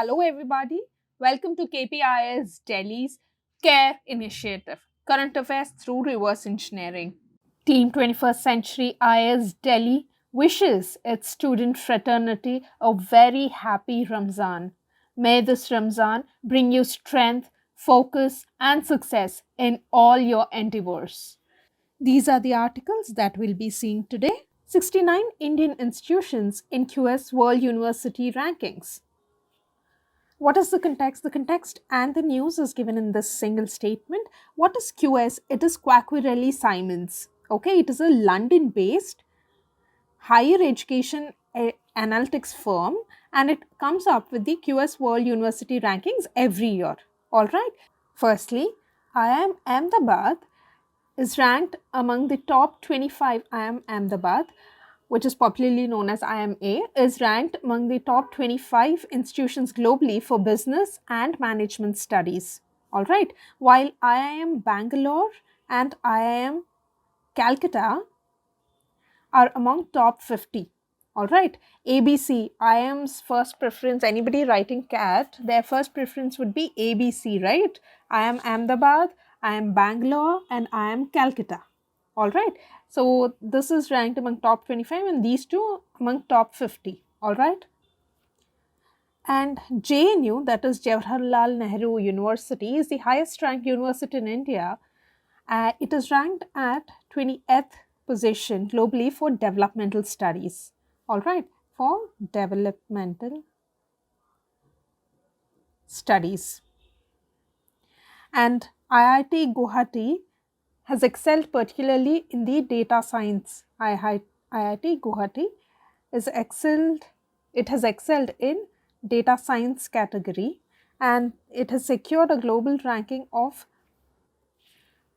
Hello everybody, welcome to KPIS Delhi's CARE Initiative, Current Affairs through Reverse Engineering. Team 21st Century IAS Delhi wishes its student fraternity a very happy Ramzan. May this Ramzan bring you strength, focus and success in all your endeavors. These are the articles that we'll be seeing today. 69 Indian institutions in QS World University Rankings. What is the context? The context and the news is given in this single statement. What is QS? It is Quacquarelli Simons. Okay, it is a London-based higher education analytics firm, and it comes up with the QS World University Rankings every year. All right. Firstly, IIM Ahmedabad is ranked among the top 25. IIM Ahmedabad, which is popularly known as IMA, is ranked among the top 25 institutions globally for business and management studies. All right. While IIM Bangalore and IIM Calcutta are among top 50. All right. ABC, IIM's first preference, anybody writing CAT, their first preference would be ABC, right? IIM Ahmedabad, IIM Bangalore, and IIM Calcutta. All right. So this is ranked among top 25 and these two among top 50. All right. And JNU, that is Jawaharlal Nehru University, is the highest ranked university in India. It is ranked at 20th position globally for developmental studies. All right, for developmental studies. And IIT Guwahati has excelled particularly in the data science. IIT Guwahati has excelled in data science category, and it has secured a global ranking of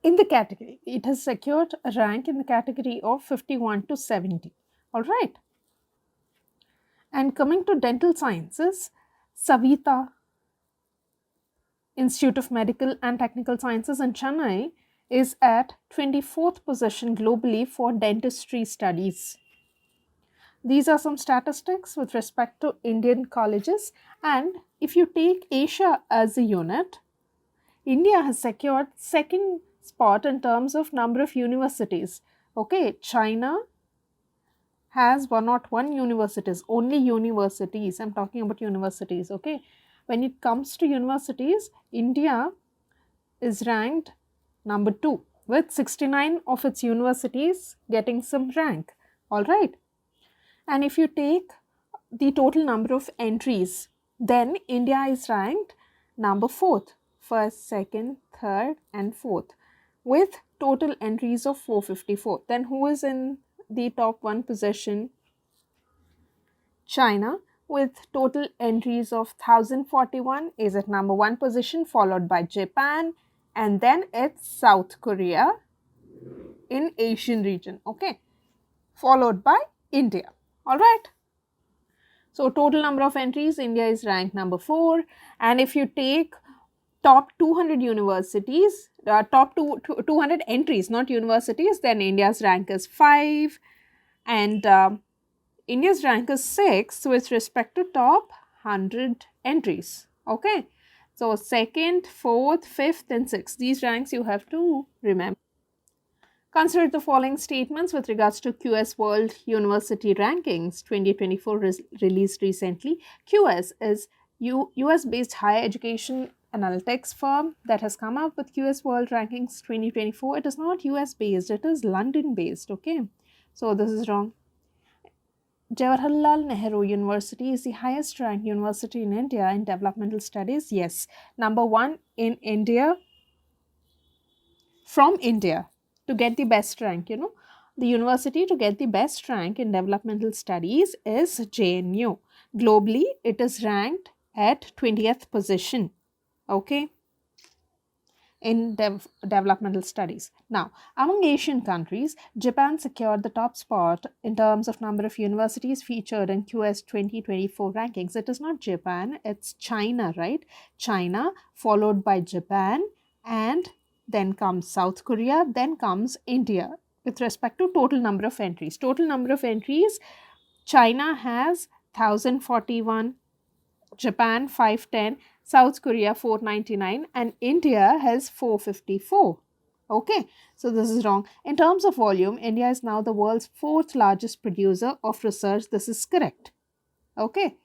in the category. It has secured a rank in the category of 51 to 70. All right. And coming to dental sciences, Savita Institute of Medical and Technical Sciences in Chennai is at 24th position globally for dentistry studies. These are some statistics with respect to Indian colleges, and if you take Asia as a unit, India has secured second spot in terms of number of universities. Okay, China has 101 universities, only universities. I'm talking about universities. Okay, when it comes to universities, India is ranked number 2 with 69 of its universities getting some rank. All right. And if you take the total number of entries, then India is ranked number 4th, first, second, third, and fourth, with total entries of 454. Then who is in the top 1 position? China, with total entries of 1041, is at number 1 position, followed by Japan, and then it's South Korea in Asian region. Okay, followed by India. All right. So total number of entries, India is ranked number 4. And if you take top 200 universities, top 200 entries, not universities, then India's rank is 5. And India's rank is 6 with respect to top 100 entries. Okay. So second, fourth, fifth, and sixth. These ranks you have to remember. Consider the following statements with regards to QS World University Rankings 2024 released recently. QS is US-based higher education analytics firm that has come up with QS World Rankings 2024. It is not US-based, it is London-based. Okay, so this is wrong. Jawaharlal Nehru University is the highest ranked university in India in developmental studies. Yes, number 1 in India, from India. To get the best rank, the university to get the best rank in developmental studies is JNU. Globally, it is ranked at 20th position, okay, in developmental studies. Now, among Asian countries, Japan secured the top spot in terms of number of universities featured in QS 2024 rankings. It is not Japan, it's China, right? China, followed by Japan, and then comes South Korea, then comes India with respect to total number of entries. Total number of entries, China has 1041 Japan 510, South Korea 499, and India has 454. Okay, so this is wrong. In terms of volume, India is now the world's fourth largest producer of research. This is correct. Okay.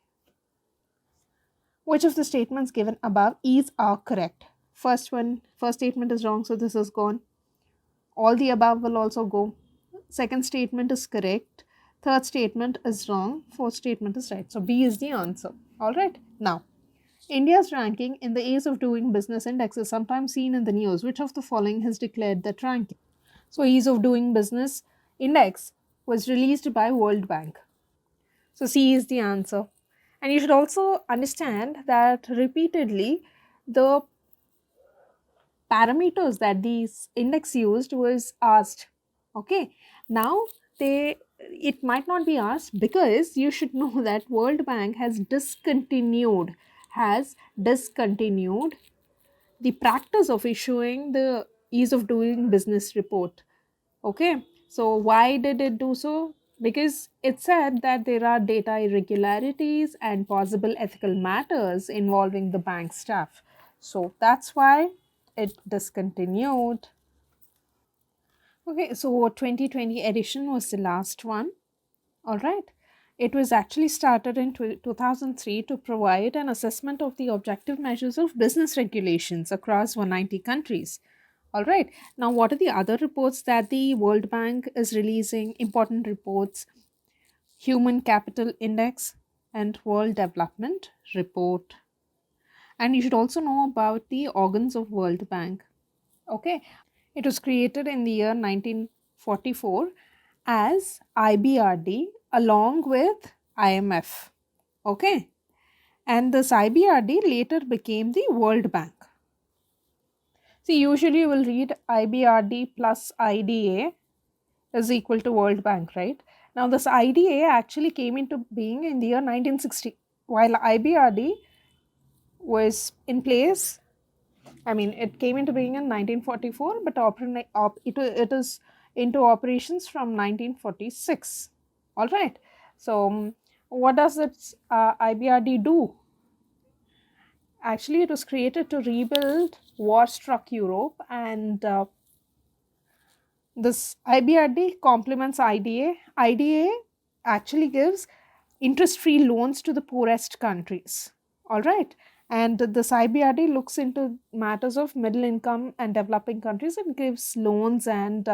Which of the statements given above are correct? First statement is wrong, so this is gone. All the above will also go. Second statement is correct. Third statement is wrong. Fourth statement is right. So B is the answer. All right. Now, India's ranking in the Ease of Doing Business Index is sometimes seen in the news. Which of the following has declared that ranking? So, Ease of Doing Business Index was released by World Bank. So, C is the answer. And you should also understand that repeatedly the parameters that these index used was asked. Okay, now it might not be asked because you should know that World Bank has discontinued the practice of issuing the Ease of Doing Business report. Okay, so why did it do so? Because it said that there are data irregularities and possible ethical matters involving the bank staff. So that's why it discontinued. Okay, so 2020 edition was the last one. All right. It was actually started in 2003 to provide an assessment of the objective measures of business regulations across 190 countries. All right. Now, what are the other reports that the World Bank is releasing? Important reports: Human Capital Index and World Development Report. And you should also know about the organs of World Bank. Okay. It was created in the year 1944 as IBRD along with IMF. Okay. And this IBRD later became the World Bank. See, usually you will read IBRD plus IDA is equal to World Bank, right? Now, this IDA actually came into being in the year 1960, while IBRD was in place. I mean, it came into being in 1944, but it is into operations from 1946. All right. So, what does its IBRD do? Actually, it was created to rebuild war-struck Europe, and this IBRD complements IDA. IDA actually gives interest-free loans to the poorest countries. All right. And this IBRD looks into matters of middle income and developing countries and gives loans and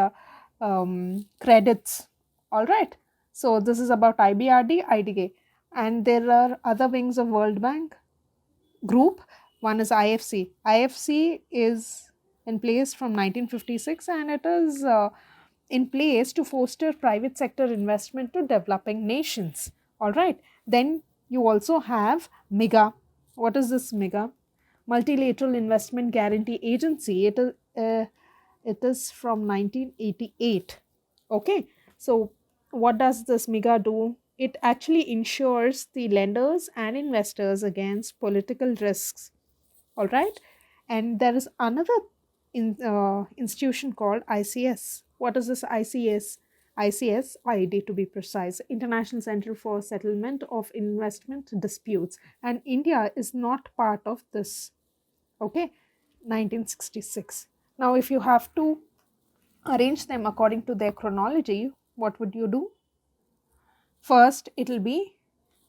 credits. All right. So this is about IBRD, IDA. And there are other wings of World Bank group. One is IFC. IFC is in place from 1956, and it is in place to foster private sector investment to developing nations. All right. Then you also have MIGA. What is this MIGA? Multilateral Investment Guarantee Agency. It is from 1988. Okay. So what does this MIGA do? It actually insures the lenders and investors against political risks. All right. And there is another institution called ICS. What is this ICS? ICS ID to be precise, International Center for Settlement of Investment Disputes, and India is not part of this. Okay, 1966. Now, if you have to arrange them according to their chronology, what would you do? First, it will be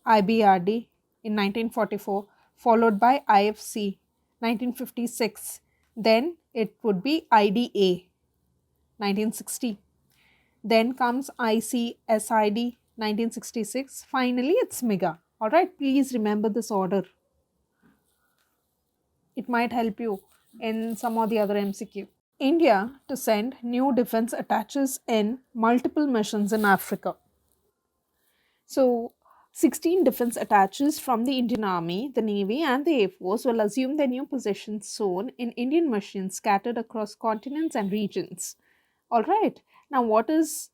IBRD in 1944, followed by IFC 1956. Then it would be IDA 1960. Then comes ICSID 1966. Finally, it's MIGA. All right, please remember this order. It might help you in some or the other MCQ. India to send new defense attaches in multiple missions in Africa. So, 16 defense attaches from the Indian Army, the Navy, and the Air Force will assume their new positions soon in Indian missions scattered across continents and regions. All right. Now, what is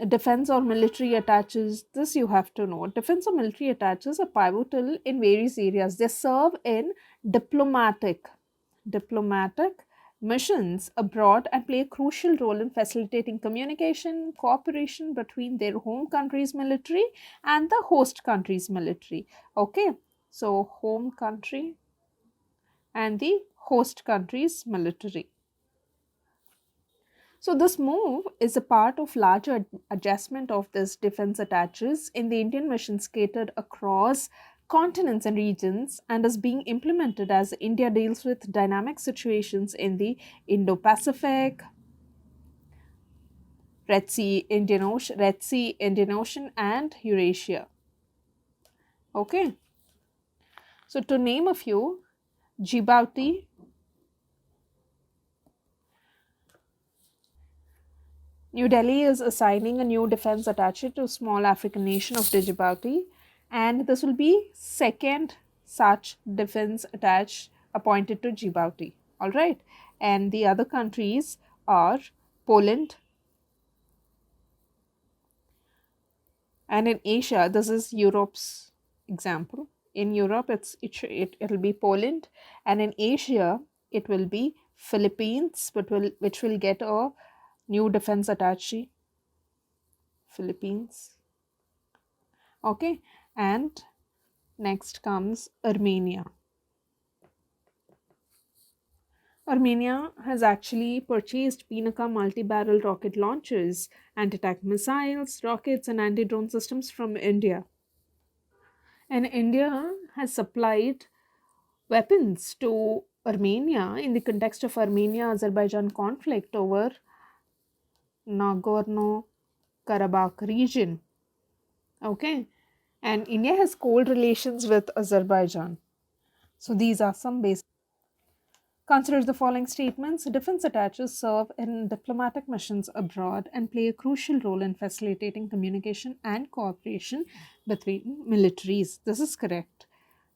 defense or military attaches? This you have to know. Defense or military attaches are pivotal in various areas. They serve in diplomatic missions abroad and play a crucial role in facilitating communication, cooperation between their home country's military and the host country's military. Okay. So home country and the host country's military. So this move is a part of larger adjustment of this defense attaches in the Indian mission scattered across continents and regions and is being implemented as India deals with dynamic situations in the Indo-Pacific, Red Sea, Indian Ocean and Eurasia. Okay. So to name a few, Djibouti, New Delhi is assigning a new defense attaché to small African nation of Djibouti, and this will be second such defense attaché appointed to Djibouti. All right, and the other countries are Poland, and in Asia, this is Europe's example. In Europe, it'll be Poland, and in Asia, it will be Philippines, which will get a new defense attaché. Philippines. Okay, and next comes Armenia. Armenia has actually purchased Pinaka multi-barrel rocket launchers, anti-tank missiles, rockets and anti-drone systems from India. And India has supplied weapons to Armenia in the context of Armenia-Azerbaijan conflict over Nagorno-Karabakh region. Okay, and India has cold relations with Azerbaijan. So these are some basic. Consider the following statements. Defense attaches serve in diplomatic missions abroad and play a crucial role in facilitating communication and cooperation between militaries. This is correct.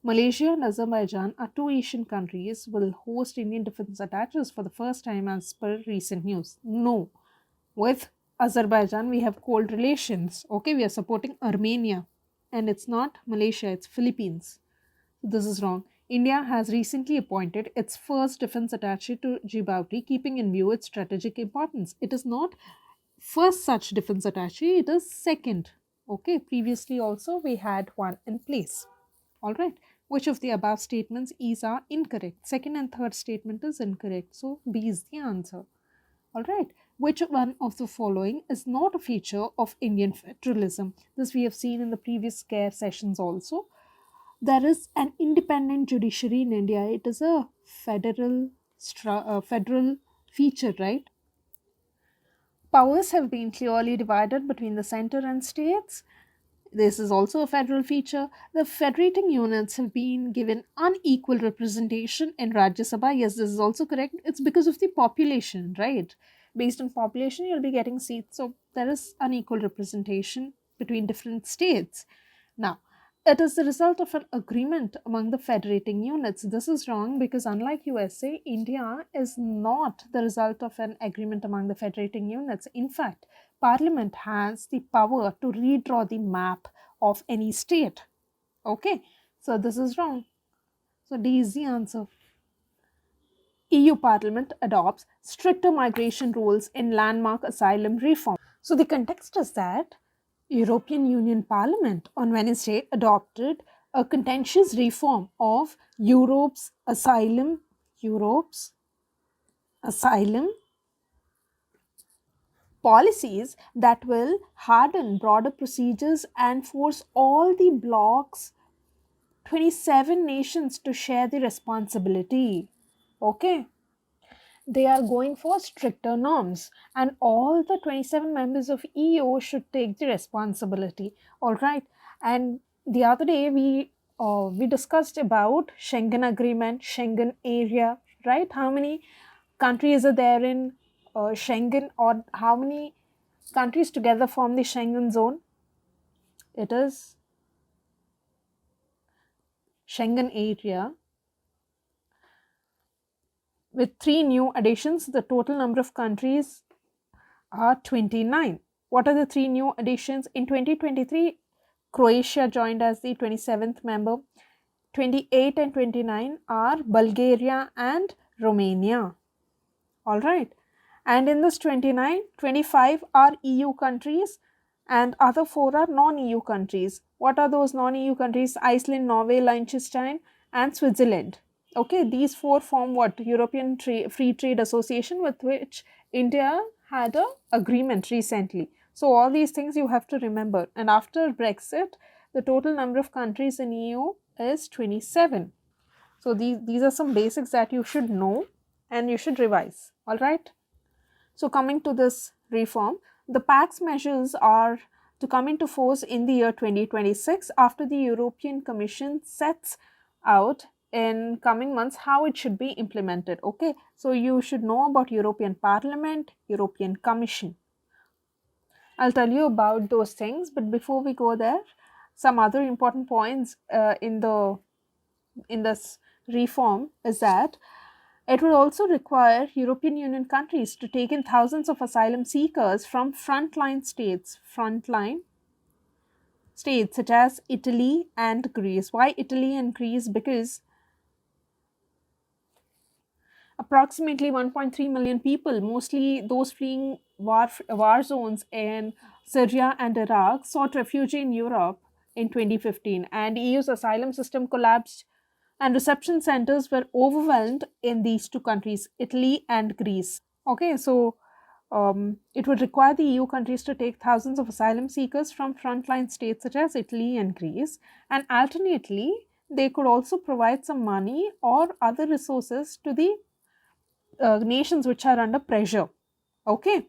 Malaysia and Azerbaijan are two Asian countries will host Indian defense attaches for the first time as per recent news. No. With Azerbaijan, we have cold relations. Okay, we are supporting Armenia. And it's not Malaysia, it's Philippines. This is wrong. India has recently appointed its first defense attaché to Djibouti, keeping in view its strategic importance. It is not first such defense attaché, it is second. Okay, previously also we had one in place. All right. Which of the above statements are incorrect? Second and third statement is incorrect. So B is the answer. All right. Which one of the following is not a feature of Indian federalism? This we have seen in the previous CARE sessions also. There is an independent judiciary in India. It is a federal feature, right? Powers have been clearly divided between the center and states. This is also a federal feature. The federating units have been given unequal representation in Rajya Sabha. Yes, this is also correct. It's because of the population, right? Based on population, you'll be getting seats. So there is unequal representation between different states. Now, it is the result of an agreement among the federating units. This is wrong because unlike USA, India is not the result of an agreement among the federating units. In fact, Parliament has the power to redraw the map of any state. Okay, so this is wrong. So D is the answer. EU Parliament adopts stricter migration rules in landmark asylum reform. So the context is that European Union Parliament on Wednesday adopted a contentious reform of Europe's asylum policies that will harden broader procedures and force all the bloc's 27 nations to share the responsibility. Okay. They are going for stricter norms and all the 27 members of EU should take the responsibility. All right. And the other day we discussed about Schengen agreement, Schengen area, right? How many countries are there in Schengen, or how many countries together form the Schengen zone? It is Schengen area. With 3 new additions, the total number of countries are 29. What are the 3 new additions? In 2023, Croatia joined as the 27th member. 28 and 29 are Bulgaria and Romania. All right. And in this 29, 25 are EU countries. and other 4 are non-EU countries. What are those non-EU countries? Iceland, Norway, Liechtenstein, and Switzerland. Okay, these 4 form what? European Free Trade Association, with which India had a agreement recently. So all these things you have to remember. And after Brexit, the total number of countries in EU is 27. So these are some basics that you should know and you should revise. All right. So coming to this reform, the PACS measures are to come into force in the year 2026 after the European Commission sets out in coming months how it should be implemented. Okay, so you should know about European Parliament, European Commission. I'll tell you about those things, but before we go there, some other important points in this reform is that it will also require European Union countries to take in thousands of asylum seekers from frontline states such as Italy and Greece. Why Italy and Greece? Because approximately 1.3 million people, mostly those fleeing war zones in Syria and Iraq, sought refuge in Europe in 2015, and EU's asylum system collapsed and reception centers were overwhelmed in these 2 countries, Italy and Greece. Okay, so it would require the EU countries to take thousands of asylum seekers from frontline states such as Italy and Greece, and alternately, they could also provide some money or other resources to the nations which are under pressure. Okay,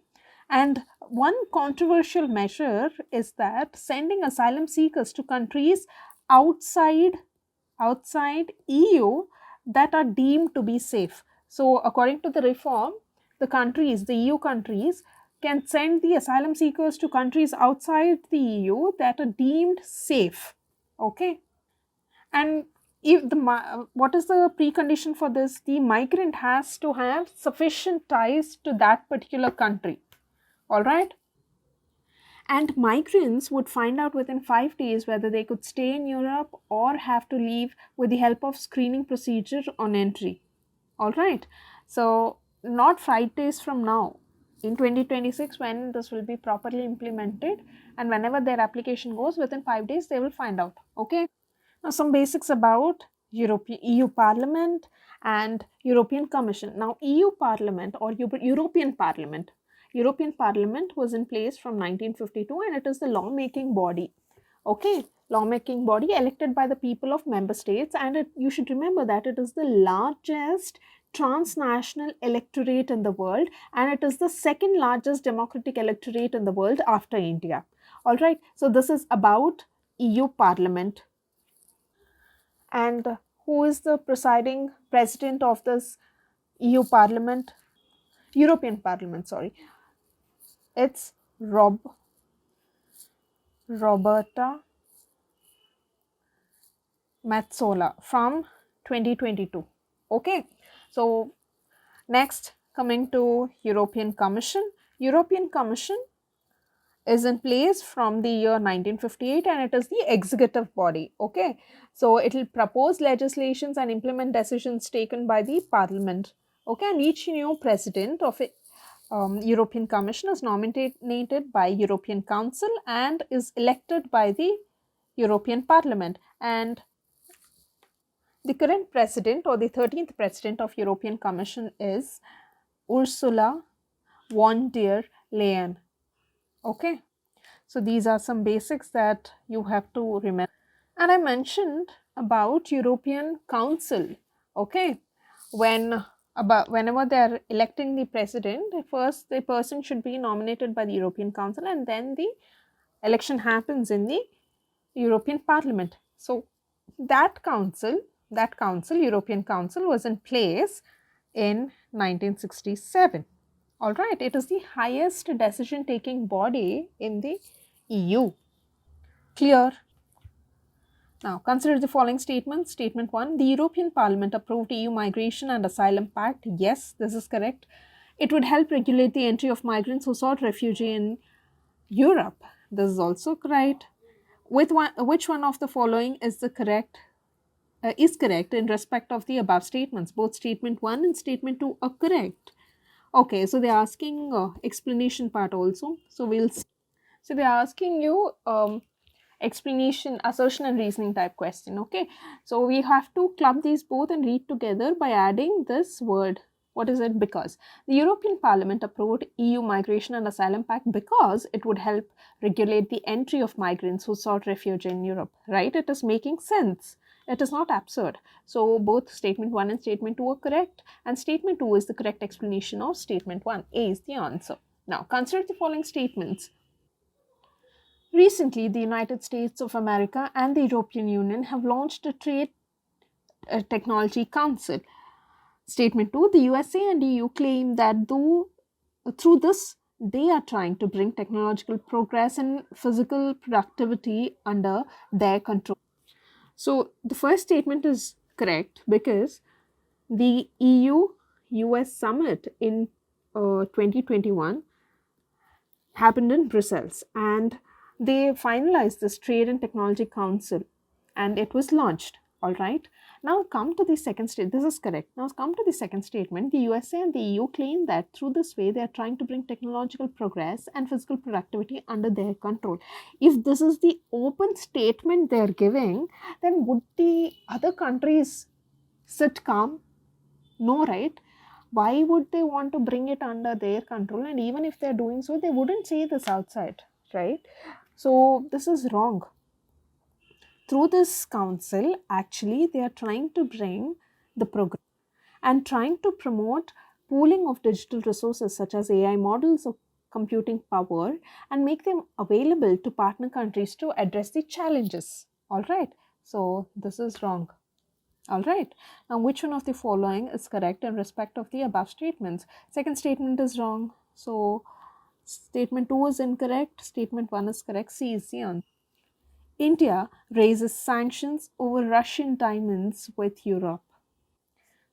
and one controversial measure is that sending asylum seekers to countries outside EU that are deemed to be safe. So according to the reform, the EU countries can send the asylum seekers to countries outside the EU that are deemed safe. Okay, and if what is the precondition for this? The migrant has to have sufficient ties to that particular country. All right, and migrants would find out within 5 days whether they could stay in Europe or have to leave with the help of screening procedure on entry. All right, so not 5 days from now, in 2026, when this will be properly implemented, and whenever their application goes, within 5 days they will find out. Okay, now some basics about EU Parliament and European Commission. Now EU Parliament or European Parliament was in place from 1952, and it is the lawmaking body. Okay, lawmaking body elected by the people of member states, and you should remember that it is the largest transnational electorate in the world, and it is the second largest democratic electorate in the world after India. All right, so this is about EU Parliament. And who is the presiding president of this EU Parliament? European Parliament, sorry. It's Roberta Metsola from 2022. Okay, so next, coming to European Commission. European Commission is in place from the year 1958, and it is the executive body. Okay, so it will propose legislations and implement decisions taken by the Parliament. Okay, and each new president of a European Commission is nominated by European Council and is elected by the European Parliament. And the current president or the 13th president of European Commission is Ursula von der Leyen. Okay, so these are some basics that you have to remember. And I mentioned about European Council. Okay, whenever they are electing the president, first the person should be nominated by the European Council, and then the election happens in the European Parliament. So that council, European Council, was in place in 1967. All right, it is the highest decision taking body in the EU. Clear? Now, consider the following statements. Statement 1, the European Parliament approved EU Migration and Asylum Pact. Yes, this is correct. It would help regulate the entry of migrants who sought refuge in Europe. This is also correct. Which one of the following is correct in respect of the above statements? Both statement 1 and statement 2 are correct. Okay, so they're asking explanation part also. So So they're asking you explanation, assertion and reasoning type question. Okay, so we have to club these both and read together by adding this word. What is it? Because the European Parliament approved EU Migration and Asylum Pact because it would help regulate the entry of migrants who sought refuge in Europe, right? It is making sense. It is not absurd. So both statement 1 and statement 2 are correct, and statement 2 is the correct explanation of statement 1. A is the answer. Now consider the following statements. Recently, the United States of America and the European Union have launched a trade technology council. Statement 2, the USA and EU claim that through this, they are trying to bring technological progress and physical productivity under their control. So, the first statement is correct because the EU US summit in 2021 happened in Brussels, and they finalized this Trade and Technology Council, and it was launched. All right. Now come to the second statement. This is correct. Now come to the second statement. The USA and the EU claim that through this way they are trying to bring technological progress and physical productivity under their control. If this is the open statement they are giving, then would the other countries sit calm? No, right? Why would they want to bring it under their control? And even if they're doing so, they wouldn't say this outside, right? So this is wrong. Through this council, actually, they are trying to bring the progress and trying to promote pooling of digital resources such as AI models of computing power and make them available to partner countries to address the challenges. All right. So this is wrong. All right. Now, which one of the following is correct in respect of the above statements? Second statement is wrong. So, statement 2 is incorrect. Statement 1 is correct. C is the answer. India raises sanctions over Russian diamonds with Europe.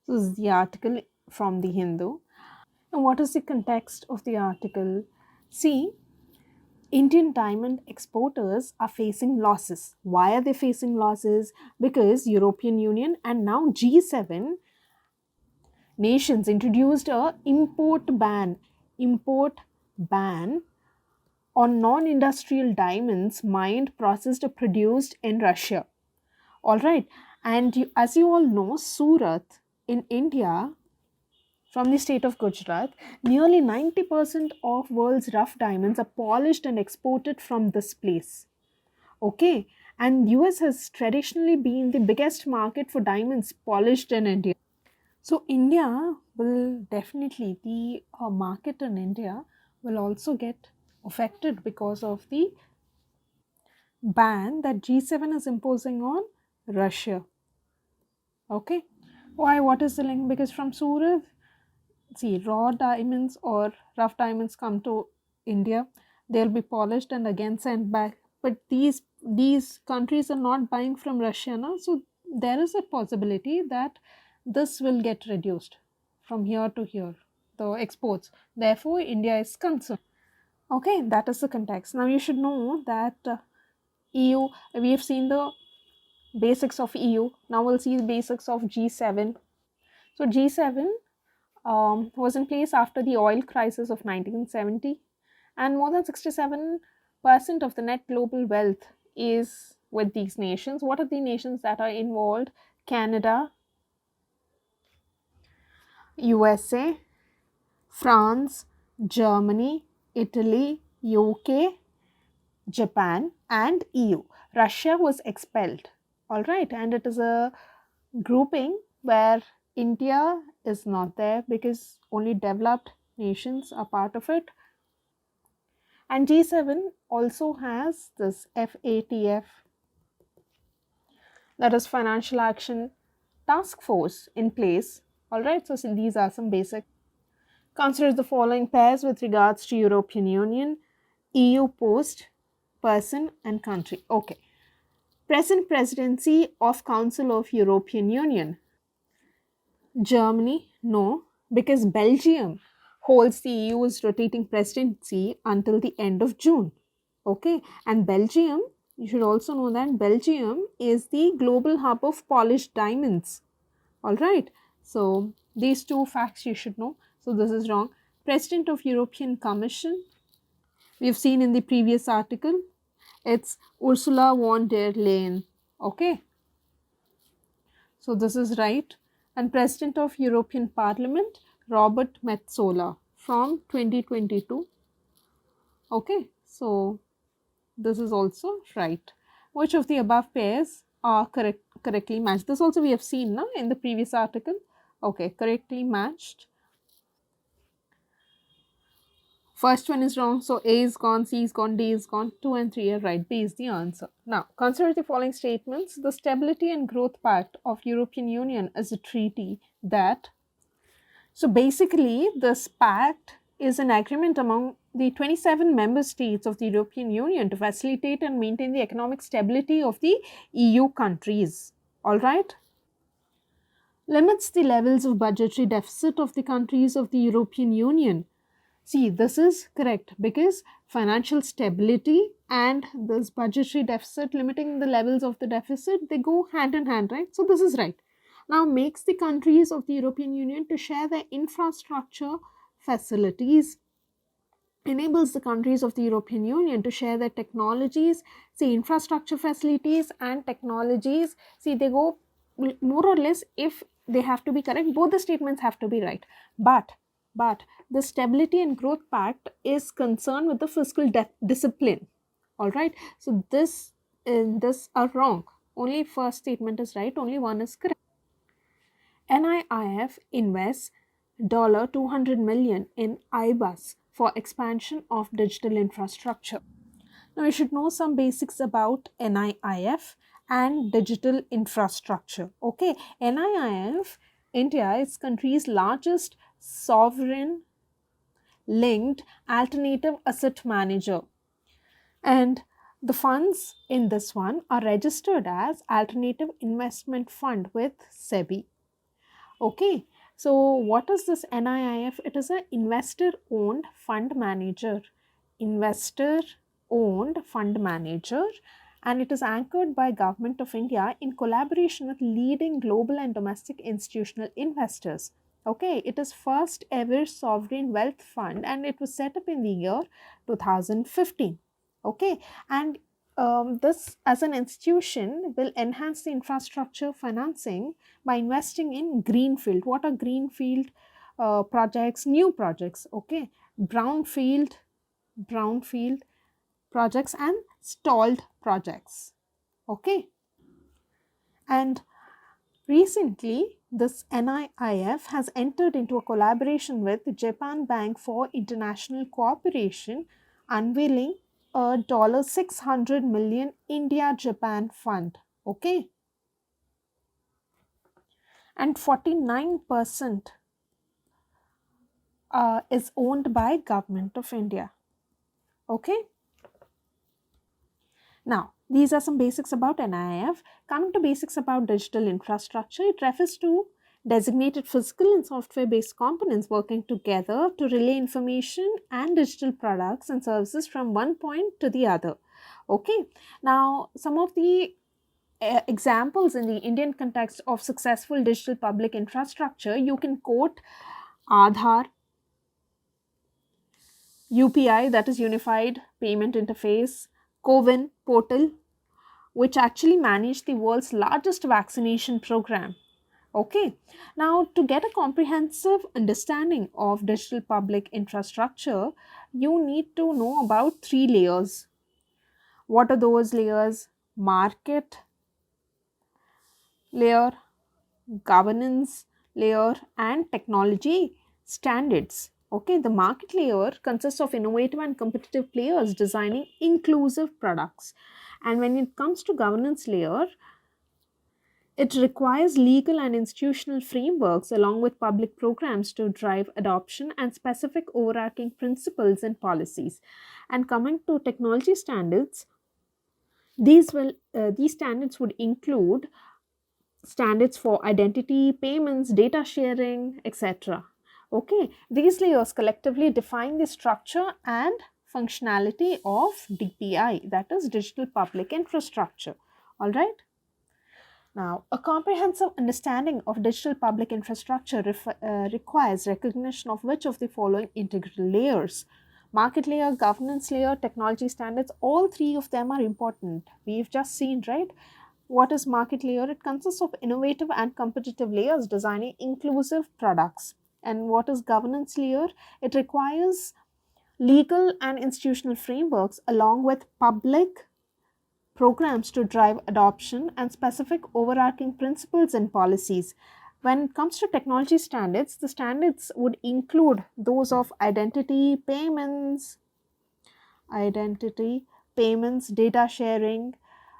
This is the article from the Hindu. And what is the context of the article? See, Indian diamond exporters are facing losses. Why are they facing losses? Because European Union and now G7 nations introduced a import ban on non-industrial diamonds mined, processed or produced in Russia. All right. And as you all know, Surat in India, from the state of Gujarat, nearly 90% of world's rough diamonds are polished and exported from this place. Okay. And US has traditionally been the biggest market for diamonds polished in India. So India will definitely, the market in India will also get affected because of the ban that G7 is imposing on Russia. Okay. Why? What is the link? Because from Surat, see, raw diamonds or rough diamonds come to India, they'll be polished and again sent back. But these countries are not buying from Russia now, so there is a possibility that this will get reduced from here to here, the exports. Therefore, India is concerned. Okay, that is the context. Now you should know that EU, we have seen the basics of EU. Now we'll see the basics of G7. So G7 was in place after the oil crisis of 1970, and more than 67% of the net global wealth is with these nations. What are the nations that are involved? Canada, USA, France, Germany, Italy, UK, Japan, and EU. Russia was expelled. All right, and it is a grouping where India is not there because only developed nations are part of it. And G7 also has this FATF, that is Financial Action Task Force, in place. All right, so these are some basic. Consider the following pairs with regards to European Union: EU post, person, and country. Okay. Present presidency of Council of European Union. Germany, no, because Belgium holds the EU's rotating presidency until the end of June. Okay, and Belgium, you should also know that Belgium is the global hub of polished diamonds. All right, so these two facts you should know. So this is wrong. President of European Commission, We've seen in the previous article, it's Ursula von der Leyen. Okay, so this is right. And President of European Parliament, Robert Metsola from 2022. Okay, so this is also right. Which of the above pairs are correctly matched? This also we have seen now in the previous article. Okay, correctly matched. First one is wrong, so A is gone, C is gone, D is gone, 2 and 3 are right, B is the answer. Now, consider the following statements. The Stability and Growth Pact of European Union is a treaty that, so basically this pact is an agreement among the 27 member states of the European Union to facilitate and maintain the economic stability of the EU countries. Alright? Limits the levels of budgetary deficit of the countries of the European Union. See, this is correct because financial stability and this budgetary deficit, limiting the levels of the deficit, they go hand in hand, right? So this is right. Now makes the countries of the European Union to share their infrastructure facilities, enables the countries of the European Union to share their technologies. See, infrastructure facilities and technologies, see, they go more or less, if they have to be correct, both the statements have to be right. But the Stability and Growth Pact is concerned with the fiscal discipline. All right. So this are wrong. Only first statement is right. Only one is correct. NIIF invests $200 million in IBUS for expansion of digital infrastructure. Now you should know some basics about NIIF and digital infrastructure. Okay, NIIF, India is country's largest sovereign linked alternative asset manager, and the funds in this one are registered as alternative investment fund with SEBI. Okay, so what is this NIIF? It is an investor owned fund manager. Investor owned fund manager, and it is anchored by Government of India in collaboration with leading global and domestic institutional investors. Okay, it is first ever sovereign wealth fund and it was set up in the year 2015. Okay, and this as an institution will enhance the infrastructure financing by investing in greenfield. What are greenfield projects? New projects. Okay, brownfield projects and stalled projects. Okay, and recently this NIIF has entered into a collaboration with Japan Bank for International Cooperation, unveiling a $600 million India-Japan fund. Okay, and 49% is owned by Government of India. Okay. Now, these are some basics about NIIF. Coming to basics about digital infrastructure, it refers to designated physical and software-based components working together to relay information and digital products and services from one point to the other. Okay. Now, some of the examples in the Indian context of successful digital public infrastructure, you can quote Aadhaar, UPI, that is Unified Payment Interface, CoWIN portal, which actually managed the world's largest vaccination program. Okay, now to get a comprehensive understanding of digital public infrastructure, you need to know about 3 layers. What are those layers? Market layer, governance layer, and technology standards. Okay, the market layer consists of innovative and competitive players designing inclusive products. And when it comes to governance layer, it requires legal and institutional frameworks along with public programs to drive adoption and specific overarching principles and policies. And coming to technology standards, these standards would include standards for identity, payments, data sharing, etc. Okay, these layers collectively define the structure and functionality of DPI, that is digital public infrastructure. All right. Now, a comprehensive understanding of digital public infrastructure requires recognition of which of the following integral layers? Market layer, governance layer, technology standards, all three of them are important. We've just seen, right? What is market layer? It consists of innovative and competitive layers designing inclusive products. And what is governance layer? It requires legal and institutional frameworks along with public programs to drive adoption and specific overarching principles and policies. When it comes to technology standards, the standards would include those of identity, payments, data sharing,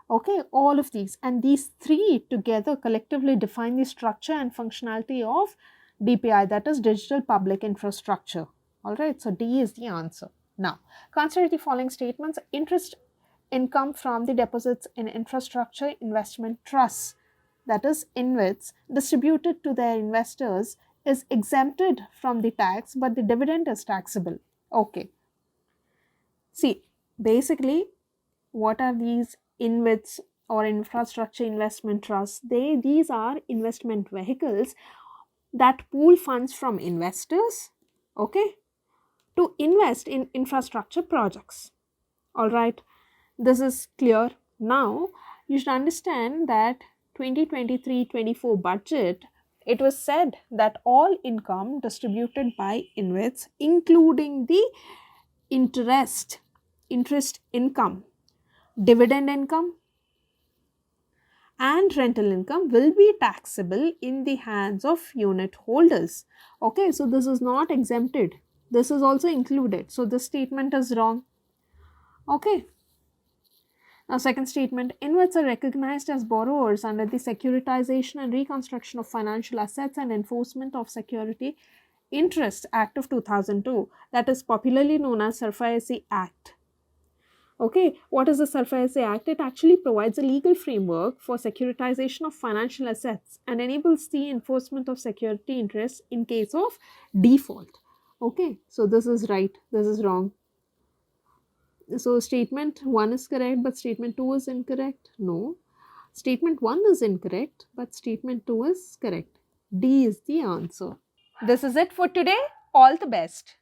okay, all of these. And these three together collectively define the structure and functionality of DPI, that is Digital Public Infrastructure. All right, so D is the answer. Now, consider the following statements. Interest income from the deposits in infrastructure investment trusts, that is InvITs, distributed to their investors is exempted from the tax, but the dividend is taxable. Okay. See, basically, what are these InvITs or infrastructure investment trusts? These are investment vehicles that pool funds from investors, okay, to invest in infrastructure projects. All right, this is clear. Now, you should understand that 2023-24 budget, it was said that all income distributed by InvITs, including the interest income, dividend income, and rental income, will be taxable in the hands of unit holders. Okay, so this is not exempted. This is also included. So this statement is wrong. Okay. Now, second statement, InvITs are recognized as borrowers under the Securitization and Reconstruction of Financial Assets and Enforcement of Security Interests Act of 2002, that is popularly known as SARFAESI Act. Okay, what is the SARFAESI Act? It actually provides a legal framework for securitization of financial assets and enables the enforcement of security interests in case of default. Okay, so this is right, this is wrong. So statement 1 is correct, but statement 2 is incorrect. No. Statement 1 is incorrect, but statement 2 is correct. D is the answer. This is it for today. All the best.